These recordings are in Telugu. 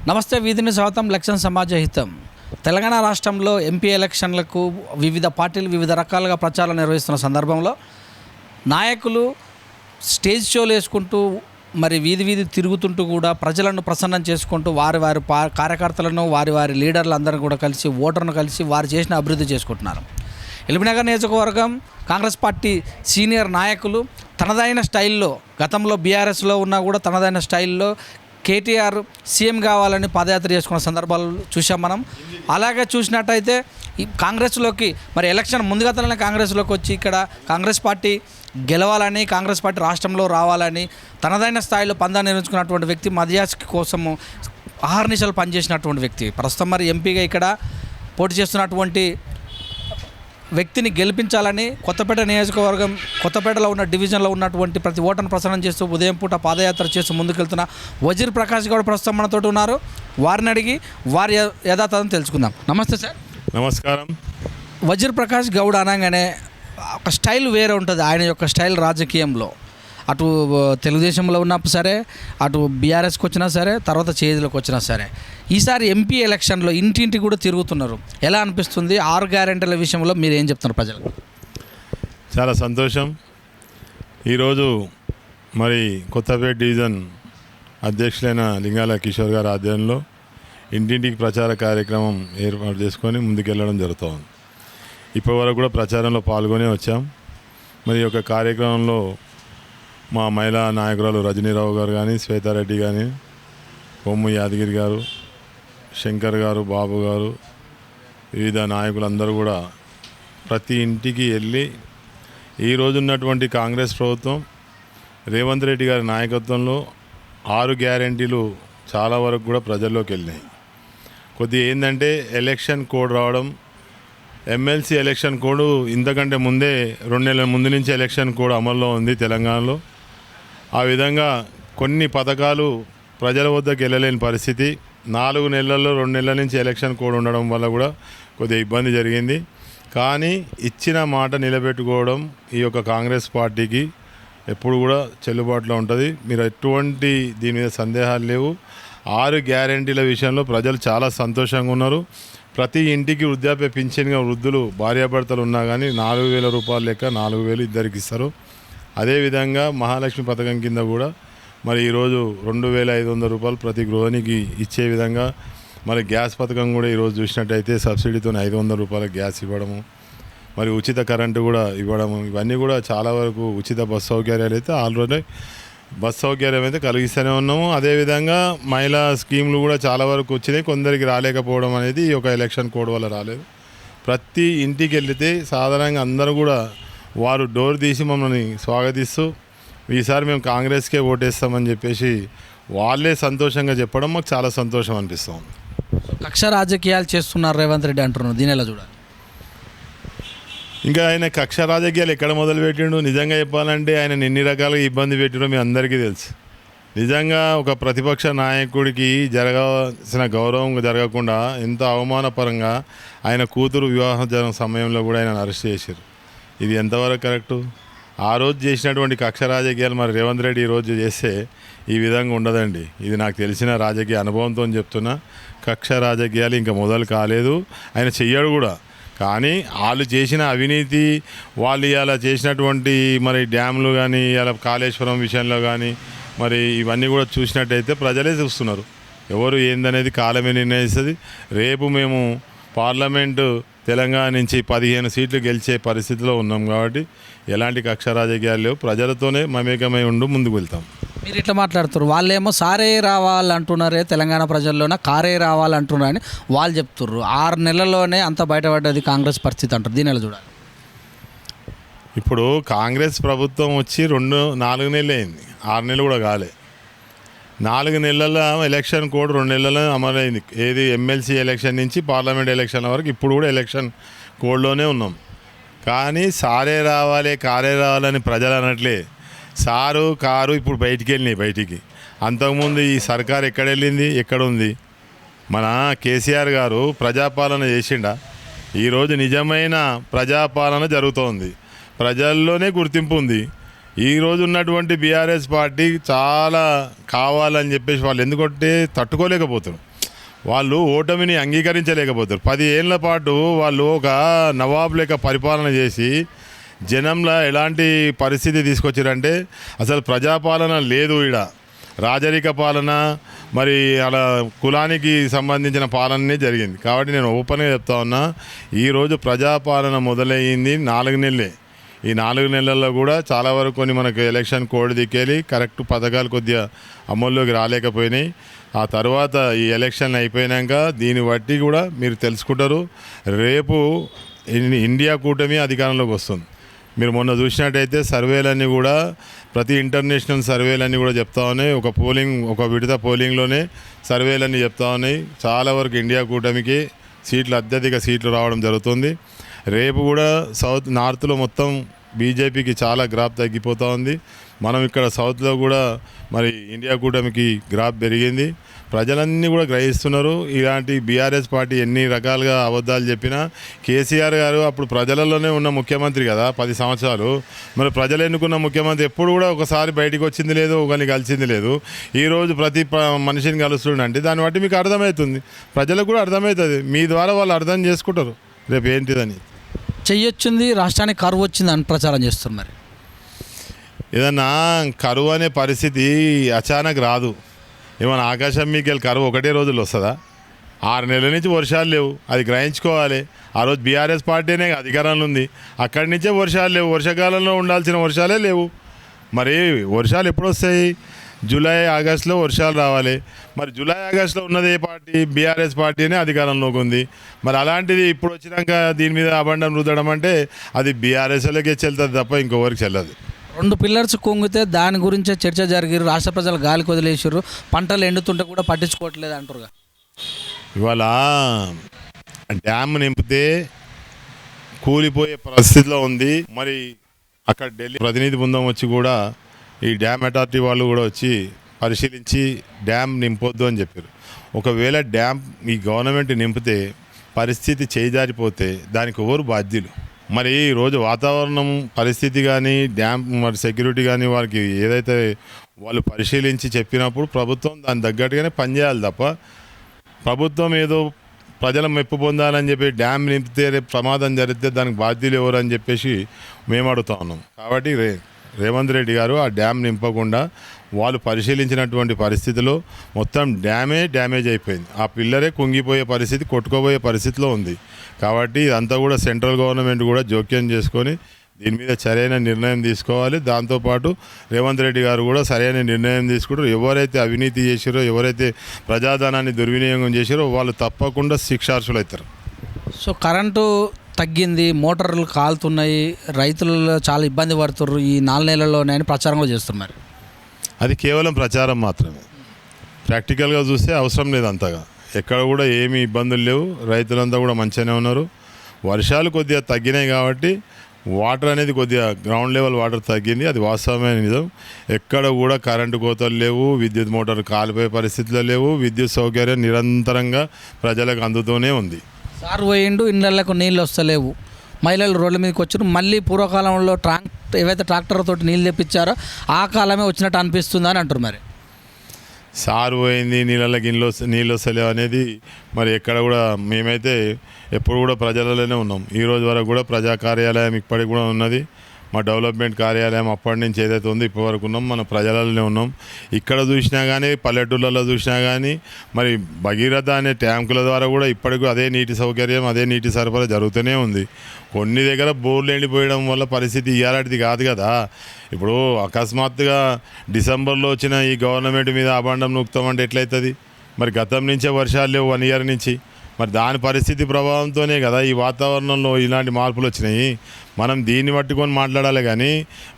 నమస్తే, వీధిని స్వాగతం. లక్ష్యం సమాజ హితం. తెలంగాణ రాష్ట్రంలో ఎంపీ ఎలక్షన్లకు వివిధ పార్టీలు వివిధ రకాలుగా ప్రచారం నిర్వహిస్తున్న సందర్భంలో నాయకులు స్టేజ్ షోలు వేసుకుంటూ మరి వీధి తిరుగుతుంటూ కూడా ప్రజలను ప్రసన్నం చేసుకుంటూ వారి కార్యకర్తలను వారి లీడర్లు అందరూ కూడా కలిసి ఓటర్ను కలిసి వారు చేసిన అభివృద్ధి చేసుకుంటున్నారు. ఎల్బీనగర్ నియోజకవర్గం కాంగ్రెస్ పార్టీ సీనియర్ నాయకులు తనదైన స్టైల్లో గతంలో బీఆర్ఎస్లో ఉన్నా కూడా తనదైన స్టైల్లో కేటీఆర్ సీఎం కావాలని పాదయాత్ర చేసుకున్న సందర్భాలు చూసాం మనం. అలాగే చూసినట్టయితే ఈ కాంగ్రెస్లోకి మరి ఎలక్షన్ ముందుగానే కాంగ్రెస్లోకి వచ్చి ఇక్కడ కాంగ్రెస్ పార్టీ గెలవాలని, కాంగ్రెస్ పార్టీ రాష్ట్రంలో రావాలని తనదైన స్థాయిలో పందాన్ని నిర్మించుకున్నటువంటి వ్యక్తి, మధ్యాస్కి కోసము అహర్నిశలు పనిచేసినటువంటి వ్యక్తి. ప్రస్తుతం మరి ఎంపీగా ఇక్కడ పోటీ చేస్తున్నటువంటి వ్యక్తిని గెలిపించాలని కొత్తపేట నియోజకవర్గం కొత్తపేటలో ఉన్న డివిజన్లో ఉన్నటువంటి ప్రతి ఓటర్ను ప్రసారం చేస్తూ ఉదయం పూట పాదయాత్ర చేస్తూ ముందుకెళ్తున్న వజీర్ ప్రకాష్ గౌడ్ ప్రస్తుతం మనతో ఉన్నారు. వారిని అడిగి వారి యథాతథం తెలుసుకుందాం. నమస్తే సార్. నమస్కారం. వజీర్ ప్రకాష్ గౌడ్ అనగానే ఒక స్టైల్ వేరే ఉంటుంది. ఆయన యొక్క స్టైల్ రాజకీయంలో అటు తెలుగుదేశంలో ఉన్నప్పుడు సరే, అటు బీఆర్ఎస్కి వచ్చినా సరే, తర్వాత చేతిలోకి వచ్చినా సరే, ఈసారి ఎంపీ ఎలక్షన్లో ఇంటింటి కూడా తిరుగుతున్నారు. ఎలా అనిపిస్తుంది? 6 గ్యారెంటీల విషయంలో మీరు ఏం చెప్తున్నారు ప్రజలకు? చాలా సంతోషం. ఈరోజు మరి కొత్తపేట డివిజన్ అధ్యక్షులైన లింగాల కిషోర్ గారి ఆధ్వర్యంలో ఇంటింటికి ప్రచార కార్యక్రమం ఏర్పాటు చేసుకొని ముందుకెళ్ళడం జరుగుతుంది. ఇప్పటివరకు కూడా ప్రచారంలో పాల్గొనే వచ్చాం. మరి ఒక కార్యక్రమంలో మా మహిళా నాయకురాలు రజనీరావు గారు కానీ, శ్వేతారెడ్డి కానీ, కొమ్ము యాదగిరి గారు, శంకర్ గారు, బాబు గారు, వివిధ నాయకులందరూ కూడా ప్రతి ఇంటికి వెళ్ళి ఈరోజు ఉన్నటువంటి కాంగ్రెస్ ప్రభుత్వం రేవంత్ రెడ్డి గారి నాయకత్వంలో 6 గ్యారెంటీలు చాలా వరకు కూడా ప్రజల్లోకి వెళ్ళినాయి. కొద్దిగా ఏంటంటే ఎలక్షన్ కోడ్ రావడం, ఎమ్మెల్సీ ఎలక్షన్ కోడ్ ఇంతకంటే ముందే 2 నెలల ముందు నుంచి ఎలక్షన్ కోడ్ అమల్లో ఉంది తెలంగాణలో. ఆ విధంగా కొన్ని పథకాలు ప్రజల వద్దకు వెళ్ళలేని పరిస్థితి. 4 నెలల్లో 2 నెలల నుంచి ఎలక్షన్ కోడ్ ఉండడం వల్ల కూడా కొద్దిగా ఇబ్బంది జరిగింది. కానీ ఇచ్చిన మాట నిలబెట్టుకోవడం ఈ యొక్క కాంగ్రెస్ పార్టీకి ఎప్పుడు కూడా చెల్లుబాటులో ఉంటుంది. మీరు ఎటువంటి దీని మీద సందేహాలు లేవు. 6 గ్యారెంటీల విషయంలో ప్రజలు చాలా సంతోషంగా ఉన్నారు. ప్రతి ఇంటికి వృద్ధాప్య పింఛన్గా వృద్ధులు భార్యాభర్తలు ఉన్నా కానీ 4,000 రూపాయలు లెక్క 4,000 ఇద్దరికి ఇస్తారు. అదేవిధంగా మహాలక్ష్మి పథకం కింద కూడా మరి ఈరోజు 2,500 రూపాయలు ప్రతి గృహానికి ఇచ్చే విధంగా, మరి గ్యాస్ పథకం కూడా ఈరోజు చూసినట్టయితే సబ్సిడీతో 500 రూపాయల గ్యాస్ ఇవ్వడము, మరి ఉచిత కరెంటు కూడా ఇవ్వడము, ఇవన్నీ కూడా చాలా వరకు ఉచిత బస్సు సౌకర్యాలు అయితే ఆల్రెడీ బస్ సౌకర్యం అయితే కలిగిస్తూనే ఉన్నాము. అదేవిధంగా మహిళా స్కీములు కూడా చాలా వరకు వచ్చినాయి. కొందరికి రాలేకపోవడం అనేది ఈ యొక్క ఎలక్షన్ కోడ్ వల్ల రాలేదు. ప్రతి ఇంటికి వెళితే సాధారణంగా అందరూ కూడా వారు డోర్ తీసి మమ్మల్ని స్వాగతిస్తూ ఈసారి మేము కాంగ్రెస్కే ఓటేస్తామని చెప్పేసి వాళ్ళే సంతోషంగా చెప్పడం మాకు చాలా సంతోషం అనిపిస్తుంది. కక్ష రాజకీయాలు చేస్తున్నారు రేవంత్ రెడ్డి అంటున్నారు, దీని ఎలా చూడాలి? ఇంకా ఆయన కక్ష రాజకీయాలు ఎక్కడ మొదలుపెట్టిండు? నిజంగా చెప్పాలంటే ఆయన ఎన్ని రకాలుగా ఇబ్బంది పెట్టిండో మీ అందరికీ తెలుసు. నిజంగా ఒక ప్రతిపక్ష నాయకుడికి జరగాల్సిన గౌరవం జరగకుండా ఎంత అవమానపరంగా ఆయన కూతురు వివాహ సమయంలో కూడా ఆయన అరెస్ట్ చేశారు. ఇది ఎంతవరకు కరెక్టు? ఆ రోజు చేసినటువంటి కక్ష రాజకీయాలు మరి రేవంత్ రెడ్డి ఈరోజు చేస్తే ఈ విధంగా ఉండదండి. ఇది నాకు తెలిసిన రాజకీయ అనుభవంతో చెప్తున్నా. కక్ష రాజకీయాలు ఇంకా మొదలు కాలేదు, ఆయన చెయ్యడు కూడా. కానీ వాళ్ళు చేసిన అవినీతి, వాళ్ళు ఇలా చేసినటువంటి మరి డ్యామ్లు కానీ, ఇలా కాళేశ్వరం విషయంలో కానీ, మరి ఇవన్నీ కూడా చూసినట్టయితే ప్రజలే చూస్తున్నారు. ఎవరు ఏందనేది కాలమే నిర్ణయిస్తుంది. రేపు మేము పార్లమెంటు తెలంగాణ నుంచి 15 సీట్లు గెలిచే పరిస్థితిలో ఉన్నాం కాబట్టి ఎలాంటి కక్ష రాజకీయాలు లేవు. ప్రజలతోనే మమేకమై ముందుకు వెళ్తాం. మీరు ఇట్లా మాట్లాడుతారు, వాళ్ళేమో సారే రావాలంటున్నారే, తెలంగాణ ప్రజల్లోనే కారే రావాలంటున్నారని వాళ్ళు చెప్తున్నారు. 6 నెలల్లోనే అంత బయటపడ్డది కాంగ్రెస్ పరిస్థితి అంటారు, దీని ఎలా చూడాలి? ఇప్పుడు కాంగ్రెస్ ప్రభుత్వం వచ్చి 4 నెలలు అయింది, 6 నెలలు కూడా కాలే. 4 నెలల ఎలక్షన్ కోడ్ 2 నెలల అమలైంది. ఏది ఎమ్మెల్సీ ఎలక్షన్ నుంచి పార్లమెంట్ ఎలక్షన్ల వరకు ఇప్పుడు కూడా ఎలక్షన్ కోడ్లోనే ఉన్నాం. కానీ సారే రావాలి కారే రావాలని ప్రజలు అనట్లే. సారు కారు ఇప్పుడు బయటికి. అంతకుముందు ఈ సర్కారు ఎక్కడ వెళ్ళింది, ఎక్కడ ఉంది? మన కేసీఆర్ గారు ప్రజాపాలన చేసిండా? ఈరోజు నిజమైన ప్రజాపాలన జరుగుతోంది, ప్రజల్లోనే గుర్తింపు ఉంది. ఈరోజు ఉన్నటువంటి బీఆర్ఎస్ పార్టీ చాలా కావాలని చెప్పేసి వాళ్ళు ఎందుకంటే తట్టుకోలేకపోతున్నారు. వాళ్ళు ఓటమిని అంగీకరించలేకపోతారు. 10 ఏళ్ల పాటు వాళ్ళు ఒక నవాబ్ లెక్క పరిపాలన చేసి జనంలో ఎలాంటి పరిస్థితి తీసుకొచ్చారంటే అసలు ప్రజాపాలన లేదు, ఈడ రాజరిక పాలన, మరి అలా కులానికి సంబంధించిన పాలననే జరిగింది. కాబట్టి నేను ఓపెన్గా చెప్తా ఉన్నా, ఈరోజు ప్రజాపాలన మొదలయ్యింది 4 నెలలే. ఈ 4 నెలల్లో కూడా చాలా వరకు కొన్ని మనకు ఎలక్షన్ కోడ్ దిక్కేలి కరెక్ట్ పథకాలు కొద్దిగా అమల్లోకి రాలేకపోయినాయి. ఆ తర్వాత ఈ ఎలక్షన్ అయిపోయినాక దీన్ని బట్టి కూడా మీరు తెలుసుకుంటారు, రేపు ఇండియా కూటమి అధికారంలోకి వస్తుంది. మీరు మొన్న చూసినట్టయితే సర్వేలన్నీ కూడా ప్రతి ఇంటర్నేషనల్ సర్వేలన్నీ కూడా చెప్తా ఉన్నాయి, ఒక విడత పోలింగ్లోనే సర్వేలన్నీ చెప్తా ఉన్నాయి, చాలా వరకు ఇండియా కూటమికి అత్యధిక సీట్లు రావడం జరుగుతుంది. రేపు కూడా నార్త్లో మొత్తం బీజేపీకి చాలా గ్రాఫ్ తగ్గిపోతూ ఉంది. మనం ఇక్కడ సౌత్లో కూడా మరి ఇండియా కూటమికి గ్రాఫ్ పెరిగింది. ప్రజలన్నీ కూడా గ్రహిస్తున్నారు. ఇలాంటి బీఆర్ఎస్ పార్టీ ఎన్ని రకాలుగా అబద్ధాలు చెప్పినా కేసీఆర్ గారు అప్పుడు ప్రజలలోనే ఉన్న ముఖ్యమంత్రి కదా 10 సంవత్సరాలు. మరి ప్రజలు ఎన్నుకున్న ముఖ్యమంత్రి ఎప్పుడు కూడా ఒకసారి బయటికి వచ్చింది లేదు, ఒకరిని కలిసింది లేదు. ఈరోజు ప్రతి మనిషిని కలుస్తుండంటే దాన్ని బట్టి మీకు అర్థమవుతుంది, ప్రజలకు కూడా అర్థమవుతుంది. మీ ద్వారా వాళ్ళు అర్థం చేసుకుంటారు రేపు ఏంటిదని. చెయ్యొచ్చింది రాష్ట్రానికి కరువు వచ్చింది అని ప్రచారం చేస్తున్నారు. మరి ఏదన్నా కరువు అనే పరిస్థితి అచానక్ రాదు. ఏమన్నా ఆకాశం మీకు వెళ్ళి కరువు ఒకటే రోజుల్లో వస్తుందా? 6 నెలల నుంచి వర్షాలు లేవు, అది గ్రహించుకోవాలి. ఆ రోజు బీఆర్ఎస్ పార్టీనే అధికారంలో ఉంది, అక్కడి నుంచే వర్షాలు లేవు. వర్షాకాలంలో ఉండాల్సిన వర్షాలే లేవు. మరి వర్షాలు ఎప్పుడు వస్తాయి? జూలై ఆగస్టులో వర్షాలు రావాలి. మరి జూలై ఆగస్టులో ఉన్నది ఏ పార్టీ? బీఆర్ఎస్ పార్టీనే అధికారంలోకి ఉంది. మరి అలాంటిది ఇప్పుడు వచ్చినాక దీని మీద అబండం రుద్దడం అంటే అది బీఆర్ఎస్లకే చెల్తుంది తప్ప ఇంకొకరికి చెల్లదు. 2 పిల్లర్స్ కుంగితే దాని గురించే చర్చ జరిగి రాష్ట్ర ప్రజలు గాలికి వదిలేసారు, పంటలు ఎండుతుంటే కూడా పట్టించుకోవట్లేదు అంటారుగా. ఇవాళ డ్యామ్ నింపితే కూలిపోయే పరిస్థితిలో ఉంది. మరి అక్కడ ఢిల్లీ ప్రతినిధి బృందం వచ్చి కూడా ఈ డ్యామ్ అథారిటీ వాళ్ళు కూడా వచ్చి పరిశీలించి డ్యామ్ నింపొద్దు అని చెప్పారు. ఒకవేళ డ్యామ్ ఈ గవర్నమెంట్ నింపితే పరిస్థితి చేజారిపోతే దానికి ఎవరు బాధ్యులు? మరి ఈరోజు వాతావరణం పరిస్థితి కానీ డ్యామ్ మరి సెక్యూరిటీ కానీ వారికి ఏదైతే వాళ్ళు పరిశీలించి చెప్పినప్పుడు ప్రభుత్వం దాని తగ్గట్టుగానే పనిచేయాలి తప్ప ప్రభుత్వం ఏదో ప్రజల మెప్పు పొందాలని చెప్పి డ్యామ్ నింపితే రేపు ప్రమాదం జరిగితే దానికి బాధ్యులు ఎవరు అని చెప్పేసి మేము అడుగుతా ఉన్నాం. కాబట్టి రేవంత్ రెడ్డి గారు ఆ డ్యామ్ నింపకుండా వాళ్ళు పరిశీలించినటువంటి పరిస్థితిలో మొత్తం డ్యామేజ్ అయిపోయింది. ఆ పిల్లరే కుంగిపోయే పరిస్థితి, కొట్టుకోబోయే పరిస్థితిలో ఉంది. కాబట్టి ఇదంతా కూడా సెంట్రల్ గవర్నమెంట్ కూడా జోక్యం చేసుకొని దీని మీద సరైన నిర్ణయం తీసుకోవాలి. దాంతోపాటు రేవంత్ రెడ్డి గారు కూడా సరైన నిర్ణయం తీసుకుంటారు. ఎవరైతే అవినీతి చేసారో, ఎవరైతే ప్రజాధనాన్ని దుర్వినియోగం చేసారో వాళ్ళు తప్పకుండా శిక్షార్హులు అవుతారు. సో కరెంటు తగ్గింది, మోటార్లు కాలుతున్నాయి, రైతులు చాలా ఇబ్బంది పడుతున్నారు ఈ 4 నెలల్లోనే అని ప్రచారం కూడా చేస్తున్నారు. అది కేవలం ప్రచారం మాత్రమే. ప్రాక్టికల్గా చూస్తే అవసరం లేదు అంతగా. ఎక్కడ కూడా ఏమీ ఇబ్బందులు లేవు, రైతులంతా కూడా మంచిగానే ఉన్నారు. వర్షాలు కొద్దిగా తగ్గినాయి కాబట్టి వాటర్ అనేది కొద్దిగా గ్రౌండ్ లెవెల్ వాటర్ తగ్గింది, అది వాస్తవమైన నిజం. ఎక్కడ కూడా కరెంటు కోతలు లేవు, విద్యుత్ మోటార్లు కాలిపోయే పరిస్థితులు లేవు, విద్యుత్ సౌకర్యం నిరంతరంగా ప్రజలకు అందుతూనే ఉంది. సార్ పోయిండు, ఇళ్ళకు నీళ్ళు వస్తలేవు, మహిళలు రోడ్ల మీదకి వచ్చారు. మళ్ళీ పూర్వకాలంలో ఏవైతే ట్రాక్టర్ తోటి నీళ్ళు తెప్పించారో ఆ కాలమే వచ్చినట్టు అనిపిస్తుంది అని అంటారు. మరి సారు పోయింది, నీళ్ళకి నీళ్ళు వస్తలేవు అనేది మరి ఎక్కడ కూడా మేమైతే ఎప్పుడు కూడా ప్రజలలోనే ఉన్నాం. ఈరోజు వరకు కూడా ప్రజా కార్యాలయం ఇప్పటికి కూడా ఉన్నది. మా డెవలప్మెంట్ కార్యాలయం అప్పటి నుంచి ఏదైతే ఉందో ఇప్పటి వరకు ఉన్నాం, మన ప్రజలలోనే ఉన్నాం. ఇక్కడ చూసినా కానీ పల్లెటూళ్ళలో చూసినా కానీ మరి భగీరథ అనే ట్యాంకుల ద్వారా కూడా ఇప్పటికీ అదే నీటి సౌకర్యం, అదే నీటి సరఫరా జరుగుతూనే ఉంది. కొన్ని దగ్గర బోర్లు ఎండిపోయడం వల్ల పరిస్థితి ఇయ్యాలటిది కాదు కదా. ఇప్పుడు అకస్మాత్తుగా డిసెంబర్లో వచ్చిన ఈ గవర్నమెంట్ మీద అబాండం నూకుతామంటే ఎట్లయితుంది? మరి గతం నుంచే వర్షాలు లేవు 1 ఇయర్ నుంచి. మరి దాని పరిస్థితి ప్రభావంతోనే కదా ఈ వాతావరణంలో ఇలాంటి మార్పులు వచ్చినాయి. మనం దీన్ని పట్టుకొని మాట్లాడాలి కానీ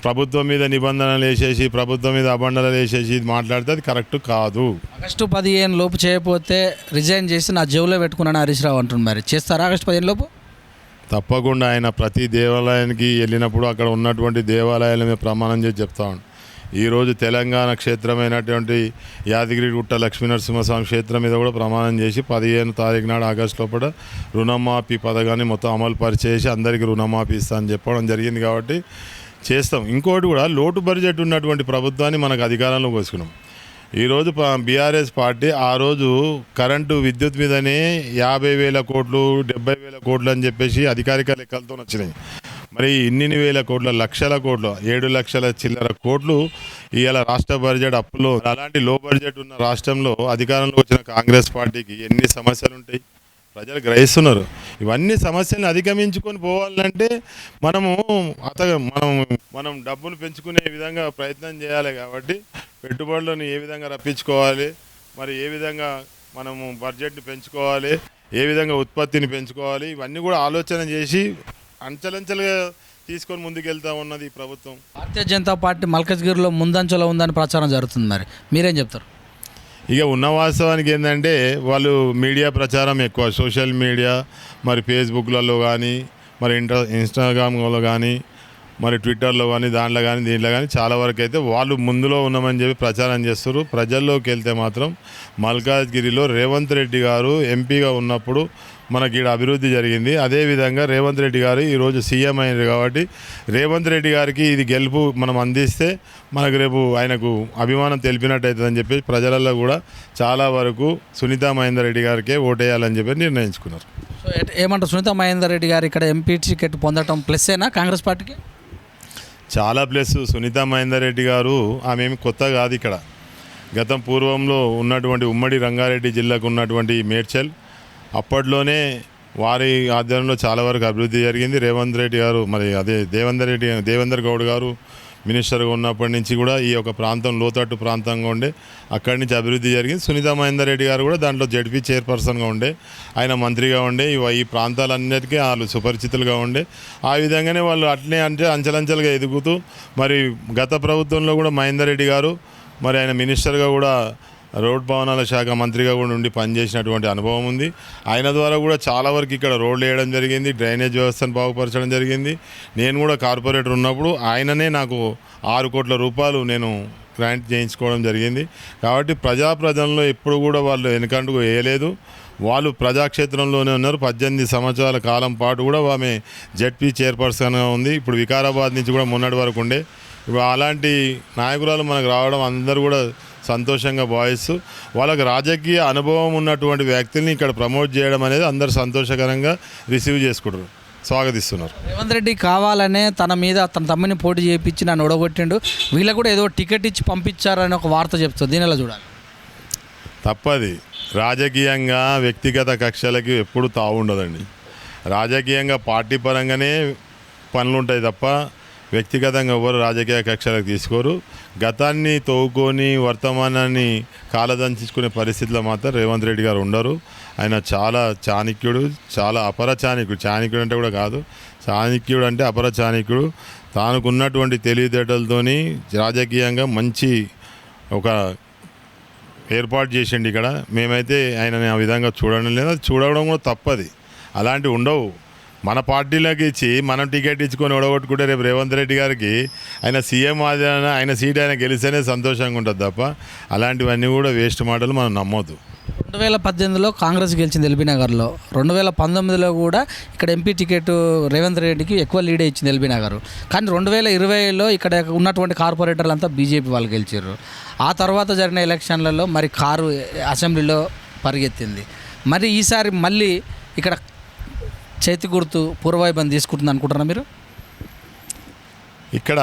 ప్రభుత్వం మీద నిబంధనలు వేసేసి, ప్రభుత్వం మీద అబండలు వేసేసి ఇది మాట్లాడితే అది కరెక్ట్ కాదు. ఆగస్టు 15 లోపు చేయకపోతే రిజైన్ చేసి నా జేబులో పెట్టుకున్నాను హరీష్ రావు అంటున్నారు. మరి చేస్తారా ఆగస్టు 15 లోపు? తప్పకుండా ఆయన ప్రతి దేవాలయానికి వెళ్ళినప్పుడు అక్కడ ఉన్నటువంటి దేవాలయాల మీద ప్రమాణం చేసి చెప్తాను. ఈరోజు తెలంగాణ క్షేత్రమైనటువంటి యాదగిరిగుట్ట లక్ష్మీనరసింహస్వామి క్షేత్రం మీద కూడా ప్రమాణం చేసి 15 తారీఖు నాడు ఆగస్టు లోపల రుణమాఫీ పథకాన్ని మొత్తం అమలు పరిచేసి అందరికీ రుణమాఫీ ఇస్తా అని చెప్పడం జరిగింది. కాబట్టి చేస్తాం. ఇంకోటి కూడా లోటు బడ్జెట్ ఉన్నటువంటి ప్రభుత్వాన్ని మనకు అధికారంలోకి వస్తున్నాం. ఈరోజు బీఆర్ఎస్ పార్టీ ఆ రోజు కరెంటు విద్యుత్ మీదనే 50,000 కోట్లు 70,000 కోట్లు అని చెప్పేసి అధికారిక లెక్కలతో వచ్చినాయి. మరి ఇన్ని వేల కోట్ల లక్షల కోట్లు 7 లక్షల చిల్లర కోట్లు ఇవాళ రాష్ట్ర బడ్జెట్ అప్పులో. అలాంటి లో బడ్జెట్ ఉన్న రాష్ట్రంలో అధికారంలో వచ్చిన కాంగ్రెస్ పార్టీకి ఎన్ని సమస్యలు ఉంటాయి ప్రజలు గ్రహిస్తున్నారు. ఇవన్నీ సమస్యలను అధిగమించుకొని పోవాలంటే మనము మనం డబ్బును పెంచుకునే విధంగా ప్రయత్నం చేయాలి. కాబట్టి పెట్టుబడులను ఏ విధంగా రప్పించుకోవాలి, మరి ఏ విధంగా మనము బడ్జెట్ని పెంచుకోవాలి, ఏ విధంగా ఉత్పత్తిని పెంచుకోవాలి, ఇవన్నీ కూడా ఆలోచన చేసి అంచెలంచెలుగా తీసుకొని ముందుకెళ్తా ఉన్నది ఈ ప్రభుత్వం. భారతీయ జనతా పార్టీ మల్కజ్గిరిలో ముందంచెలో ఉందని ప్రచారం జరుగుతుంది, మరి మీరేం చెప్తారు? ఇక ఉన్న వాస్తవానికి ఏంటంటే వాళ్ళు మీడియా ప్రచారం ఎక్కువ, సోషల్ మీడియా, మరి ఫేస్బుక్లలో కానీ, మరి ఇన్స్టాగ్రామ్లో కానీ, మరి ట్విట్టర్లో కానీ, దాంట్లో కానీ దీంట్లో కానీ చాలా వరకు అయితే వాళ్ళు ముందులో ఉన్నామని చెప్పి ప్రచారం చేస్తారు. ప్రజల్లోకి వెళ్తే మాత్రం మల్కాజ్గిరిలో రేవంత్ రెడ్డి గారు ఎంపీగా ఉన్నప్పుడు మనకి ఇక్కడ అభివృద్ధి జరిగింది. అదేవిధంగా రేవంత్ రెడ్డి గారు ఈరోజు సీఎం అయినారు కాబట్టి రేవంత్ రెడ్డి గారికి ఇది గెలుపు మనం అందిస్తే మనకు రేపు ఆయనకు అభిమానం తెలిపినట్టు అవుతుందని చెప్పి ప్రజలలో కూడా చాలా వరకు సునీతా మహేందర్ రెడ్డి గారికే ఓటేయాలని చెప్పి నిర్ణయించుకున్నారు. సో ఏమంటారు, సునీతా మహేందర్ రెడ్డి గారు ఇక్కడ ఎంపీ టికెట్ పొందడం ప్లస్సేనా కాంగ్రెస్ పార్టీకి? చాలా ప్లస్. సునీతా మహేందర్ రెడ్డి గారు ఆమె ఏమి కొత్త కాదు. ఇక్కడ గతం పూర్వంలో ఉన్నటువంటి ఉమ్మడి రంగారెడ్డి జిల్లాకు ఉన్నటువంటి మేడ్చల్ అప్పట్లోనే వారి ఆధ్వర్యంలో చాలా వరకు అభివృద్ధి జరిగింది. రేవంత్ రెడ్డి గారు మరి అదే దేవేందర్ గౌడ్ గారు మినిస్టర్గా ఉన్నప్పటి నుంచి కూడా ఈ యొక్క ప్రాంతం లోతట్టు ప్రాంతంగా ఉండే అక్కడి నుంచి అభివృద్ధి జరిగింది. సునీతా మహేందర్ రెడ్డి గారు కూడా దాంట్లో జడ్పీ చైర్పర్సన్గా ఉండే, ఆయన మంత్రిగా ఉండే, ఈ ప్రాంతాలన్నిటికీ వాళ్ళు సుపరిచితులుగా ఉండే. ఆ విధంగానే వాళ్ళు అట్లే అంటే అంచెలంచెలుగా ఎదుగుతూ మరి గత ప్రభుత్వంలో కూడా మహేందర్ రెడ్డి గారు మరి ఆయన మినిస్టర్గా కూడా రోడ్ భవనాల శాఖ మంత్రిగా కూడా ఉండి పనిచేసినటువంటి అనుభవం ఉంది. ఆయన ద్వారా కూడా చాలా వరకు ఇక్కడ రోడ్లు వేయడం జరిగింది, డ్రైనేజ్ వ్యవస్థను బాగుపరచడం జరిగింది. నేను కూడా కార్పొరేటర్ ఉన్నప్పుడు ఆయననే నాకు 6 కోట్ల రూపాయలు నేను గ్రాంట్ చేయించుకోవడం జరిగింది. కాబట్టి ప్రజాప్రజల్లో ఎప్పుడు కూడా వాళ్ళు వెనుకండుకు వేయలేదు. వాళ్ళు ప్రజాక్షేత్రంలోనే ఉన్నారు. 18 సంవత్సరాల కాలం పాటు కూడా ఆమె జడ్పీ చైర్పర్సన్గా ఉంది. ఇప్పుడు వికారాబాద్ నుంచి కూడా మొన్నటి వరకు ఉండే. అలాంటి నాయకురాలు మనకు రావడం అందరూ కూడా సంతోషంగా భావిస్తూ వాళ్ళకి రాజకీయ అనుభవం ఉన్నటువంటి వ్యక్తుల్ని ఇక్కడ ప్రమోట్ చేయడం అనేది అందరు సంతోషకరంగా రిసీవ్ చేసుకుంటారు, స్వాగతిస్తున్నారు. రేవంత్ రెడ్డి కావాలనే తన మీద తన తమ్ముని పోటీ చేయించి నన్ను ఓడగొట్టిండు, వీళ్ళకు కూడా ఏదో టికెట్ ఇచ్చి పంపించారని ఒక వార్త చెప్తుంది. దీని ఎలా చూడాలి? తప్పది. రాజకీయంగా వ్యక్తిగత కక్షలకి ఎప్పుడు తావు ఉండదండి. రాజకీయంగా పార్టీ పరంగానే పనులుంటాయి తప్ప వ్యక్తిగతంగా ఎవరు రాజకీయ కక్షలకు తీసుకోరు. గతాన్ని తవ్వుకొని వర్తమానాన్ని కాలదంచుకునే పరిస్థితిలో మాత్రం రేవంత్ రెడ్డి గారు ఉండరు. ఆయన చాలా చాణక్యుడు, చాలా అపర చాణక్యుడు. చాణక్యుడు అంటే కూడా కాదు, చాణక్యుడు అంటే అపర చాణక్యుడు. తానుకున్నటువంటి తెలివితేటలతోని రాజకీయంగా మంచి ఒక ఏర్పాటు చేసిండు ఇక్కడ. మేమైతే ఆయనని ఆ విధంగా చూడడం లేదు, చూడడం కూడా తప్పది. అలాంటివి ఉండవు. మన పార్టీలోకి ఇచ్చి మనం టికెట్ ఇచ్చుకొని ఓడగొట్టుకుంటే రేపు రేవంత్ రెడ్డి గారికి ఆయన సీఎం ఆదరణ, ఆయన సీట్ ఆయన గెలిస్తేనే సంతోషంగా ఉంటుంది తప్ప అలాంటివన్నీ కూడా వేస్ట్ మాటలు మనం నమ్మొద్దు. 2018లో కాంగ్రెస్ గెలిచింది ఎల్బీనగర్లో. 2019లో కూడా ఇక్కడ ఎంపీ టికెట్ రేవంత్ రెడ్డికి ఎక్కువ లీడ్ ఇచ్చింది ఎల్బీనగర్. కానీ 2020లో ఇక్కడ ఉన్నటువంటి కార్పొరేటర్లు అంతా బీజేపీ వాళ్ళు గెలిచారు. ఆ తర్వాత జరిగిన ఎలక్షన్లలో మరి కారు అసెంబ్లీలో పరిగెత్తింది. మరి ఈసారి మళ్ళీ ఇక్కడ చేతి గుర్తు పూర్వవైభవం తీసుకుంటుంది అనుకుంటున్నా మీరు? ఇక్కడ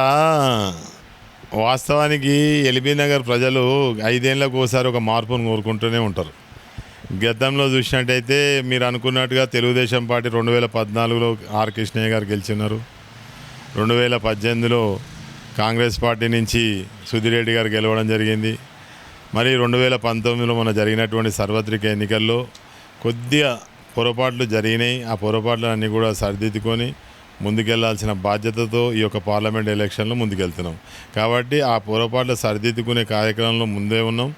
వాస్తవానికి ఎల్బీనగర్ ప్రజలు 5 ఏళ్ళకు ఒకసారి ఒక మార్పును కోరుకుంటూనే ఉంటారు. గతంలో చూసినట్టయితే మీరు అనుకున్నట్టుగా తెలుగుదేశం పార్టీ 2014లో ఆర్ కృష్ణయ్య గారు గెలిచినారు. 2018లో కాంగ్రెస్ పార్టీ నుంచి సుధిరెడ్డి గారు గెలవడం జరిగింది. మరి 2019లో మన జరిగినటువంటి సార్వత్రిక ఎన్నికల్లో కొద్దిగా పొరపాట్లు జరిగినాయి. ఆ పొరపాట్లన్నీ కూడా సరిదిద్దుకొని ముందుకెళ్లాల్సిన బాధ్యతతో ఈ యొక్క పార్లమెంట్ ఎలక్షన్లో ముందుకెళ్తున్నాం. కాబట్టి ఆ పొరపాట్లు సరిదిద్దుకునే కార్యక్రమంలో ముందే ఉన్నాం.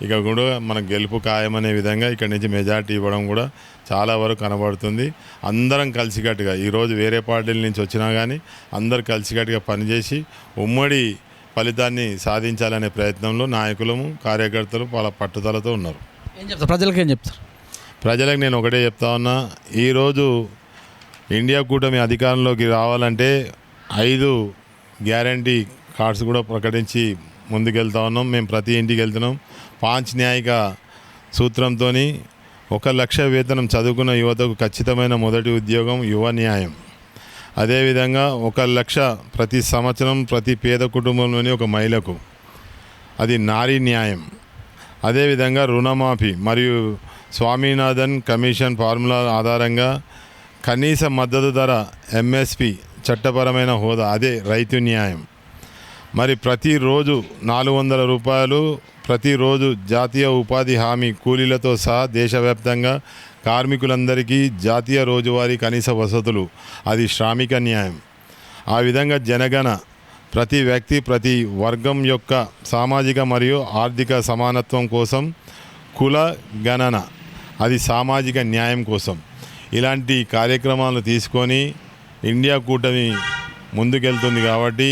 ఇక కూడా మన గెలుపు ఖాయమనే విధంగా ఇక్కడి నుంచి మెజార్టీ ఇవ్వడం కూడా చాలా వరకు కనబడుతుంది. అందరం కలిసికట్టుగా ఈరోజు వేరే పార్టీల నుంచి వచ్చినా కానీ అందరు కలిసికట్టుగా పనిచేసి ఉమ్మడి ఫలితాన్ని సాధించాలనే ప్రయత్నంలో నాయకులము కార్యకర్తలు వాళ్ళ పట్టుదలతో ఉన్నారు. ఏం చెప్తారు ప్రజలకు? ఏం చెప్తారు ప్రజలకు? నేను ఒకటే చెప్తా ఉన్నా, ఈరోజు ఇండియా కూటమి అధికారంలోకి రావాలంటే 5 గ్యారంటీ కార్డ్స్ కూడా ప్రకటించి ముందుకెళ్తా ఉన్నాం. మేము ప్రతి ఇంటికి వెళ్తున్నాం. 5 న్యాయిక సూత్రంతో 1 లక్ష వేతనం చదువుకున్న యువతకు ఖచ్చితమైన మొదటి ఉద్యోగం యువ న్యాయం. అదేవిధంగా 1 లక్ష ప్రతి సంవత్సరం ప్రతి పేద కుటుంబంలోని ఒక మహిళకు, అది నారీ న్యాయం. అదేవిధంగా రుణమాఫీ మరియు స్వామినాథన్ కమిషన్ ఫార్ములా ఆధారంగా కనీస మద్దతు ధర ఎంఎస్పి చట్టపరమైన హోదా, అదే రైతు న్యాయం. మరి ప్రతిరోజు 400 రూపాయలు ప్రతిరోజు జాతీయ ఉపాధి హామీ కూలీలతో సహా దేశవ్యాప్తంగా కార్మికులందరికీ జాతీయ రోజువారీ కనీస వసతులు, అది శ్రామిక న్యాయం. ఆ విధంగా జనగణ ప్రతి వ్యక్తి ప్రతి వర్గం యొక్క సామాజిక మరియు ఆర్థిక సమానత్వం కోసం, కుల గణన, అది సామాజిక న్యాయం కోసం. ఇలాంటి కార్యక్రమాలను తీసుకొని ఇండియా కూటమి ముందుకెళ్తుంది. కాబట్టి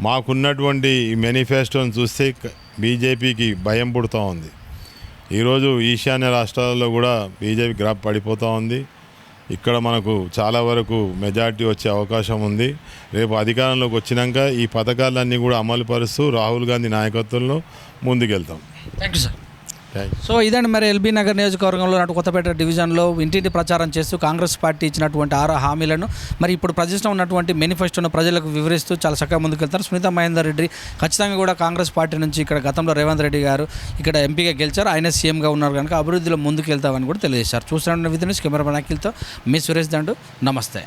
మాకున్నటువంటి మేనిఫెస్టోని చూస్తే బీజేపీకి భయం పుడుతూ ఉంది. ఈరోజు ఈశాన్య రాష్ట్రాల్లో కూడా బీజేపీ గ్రాఫ్ పడిపోతూ ఉంది. ఇక్కడ మనకు చాలా వరకు మెజారిటీ వచ్చే అవకాశం ఉంది. రేపు అధికారంలోకి వచ్చినాక ఈ పథకాలన్నీ కూడా అమలు పరుస్తూ రాహుల్ గాంధీ నాయకత్వంలో ముందుకెళ్తాం. Thank you sir. సో ఇదండి మరి ఎల్బీ నగర్ నియోజకవర్గంలో నాటు కొత్తపేట డివిజన్లో ఇంటింటి ప్రచారం చేస్తూ కాంగ్రెస్ పార్టీ ఇచ్చినటువంటి 6 హామీలను మరి ఇప్పుడు ప్రజెంట్ ఉన్నటువంటి మేనిఫెస్టోను ప్రజలకు వివరిస్తూ చాలా చక్కగా ముందుకెళ్తారు. సునీత మహేందర్ రెడ్డి ఖచ్చితంగా కూడా కాంగ్రెస్ పార్టీ నుంచి ఇక్కడ గతంలో రేవంత్ రెడ్డి గారు ఇక్కడ ఎంపీగా గెలిచారు, ఆయన సీఎంగా ఉన్నారు కనుక అభివృద్ధిలో ముందుకెళ్తామని కూడా తెలియజేశారు. చూస్తున్న విధి నుంచి కెమెరామెన్ అఖిల్తో మీ సురేష్ దండు, నమస్తే.